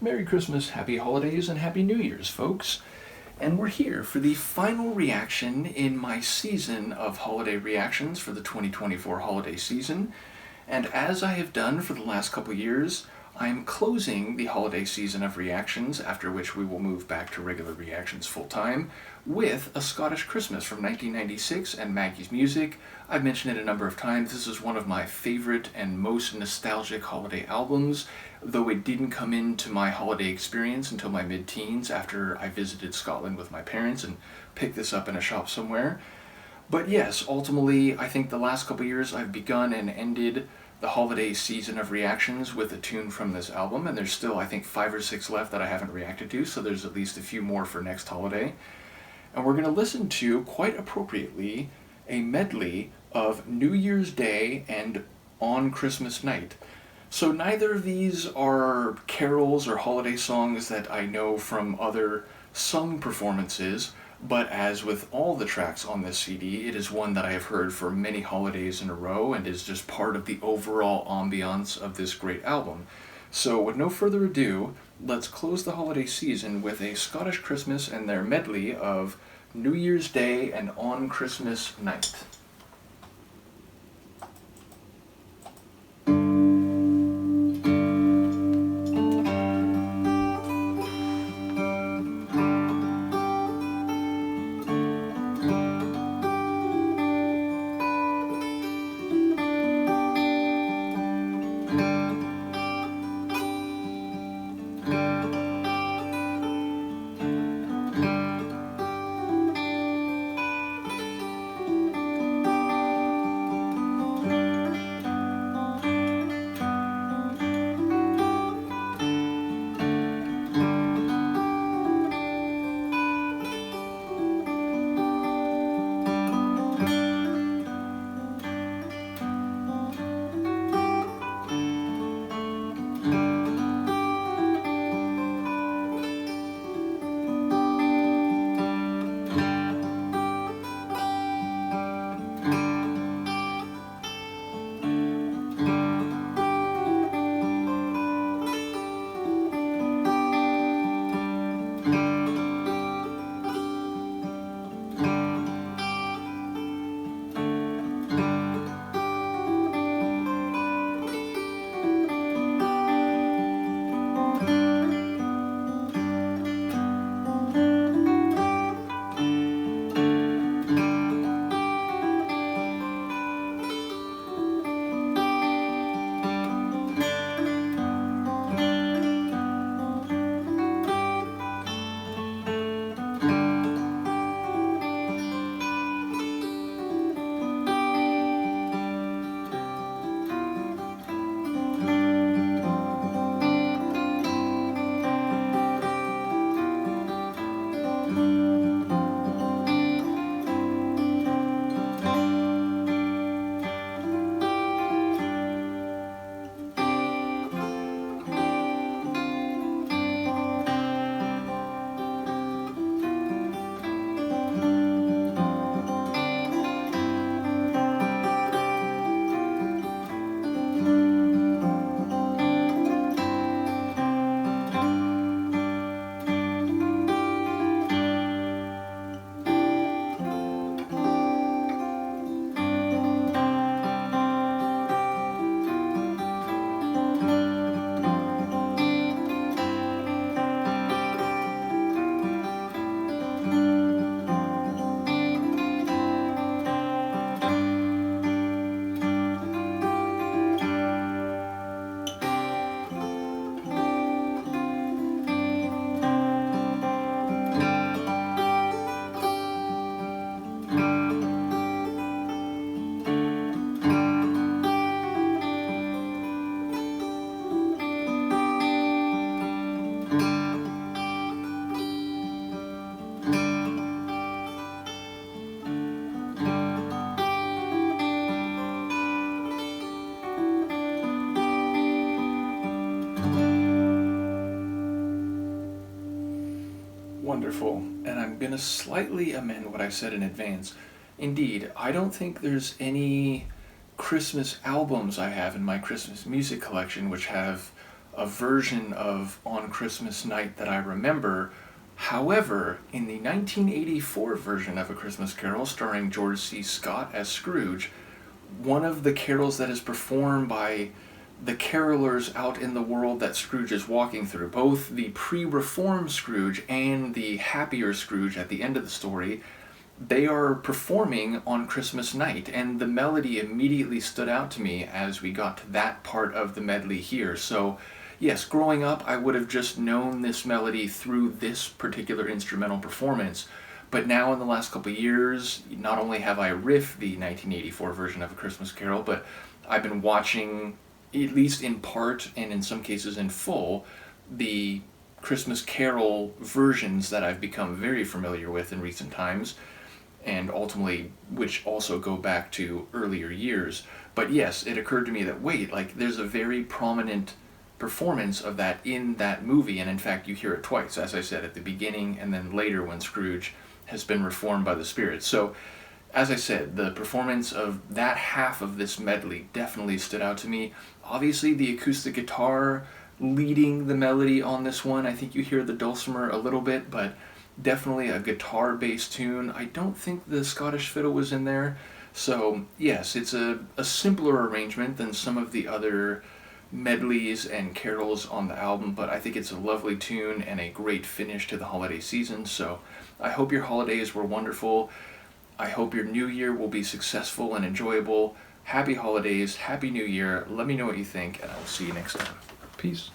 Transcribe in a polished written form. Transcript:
Merry Christmas, Happy Holidays, and Happy New Year's, folks. And we're here for the final reaction in my season of holiday reactions for the 2024 holiday season. And as I have done for the last couple years, I'm closing the holiday season of reactions, after which we will move back to regular reactions full time, with A Scottish Christmas from 1996 and Maggie's Music. I've mentioned it a number of times. This is one of my favorite and most nostalgic holiday albums, though it didn't come into my holiday experience until my mid-teens after I visited Scotland with my parents and picked this up in a shop somewhere. But yes, ultimately, I think the last couple years I've begun and ended the holiday season of reactions with a tune from this album, and there's still, I think, 5 or 6 left that I haven't reacted to, so there's at least a few more for next holiday. And we're going to listen to, quite appropriately, a medley of New Year's Day and On Christmas Night. So neither of these are carols or holiday songs that I know from other sung performances, but as with all the tracks on this CD, it is one that I have heard for many holidays in a row and is just part of the overall ambiance of this great album. So with no further ado, let's close the holiday season with A Scottish Christmas and their medley of New Year's Day and On Christmas Night. Wonderful. And I'm going to slightly amend what I said in advance. Indeed, I don't think there's any Christmas albums I have in my Christmas music collection which have a version of On Christmas Night that I remember. However, in the 1984 version of A Christmas Carol, starring George C. Scott as Scrooge, one of the carols that is performed by the carolers out in the world that Scrooge is walking through, both the pre-reformed Scrooge and the happier Scrooge at the end of the story, they are performing on Christmas night, and the melody immediately stood out to me as we got to that part of the medley here. So yes, growing up I would have just known this melody through this particular instrumental performance, but now in the last couple of years, not only have I riffed the 1984 version of A Christmas Carol, but I've been watching, at least in part and in some cases in full, the Christmas Carol versions that I've become very familiar with in recent times, and ultimately which also go back to earlier years. But yes, it occurred to me that wait, like there's a very prominent performance of that in that movie, and in fact you hear it twice, as I said, at the beginning and then later when Scrooge has been reformed by the Spirit. So as I said, the performance of that half of this medley definitely stood out to me. Obviously the acoustic guitar leading the melody on this one, I think you hear the dulcimer a little bit, but definitely a guitar-based tune. I don't think the Scottish fiddle was in there. So yes, it's a simpler arrangement than some of the other medleys and carols on the album, but I think it's a lovely tune and a great finish to the holiday season. So I hope your holidays were wonderful. I hope your new year will be successful and enjoyable. Happy holidays, happy new year. Let me know what you think, and I will see you next time. Peace.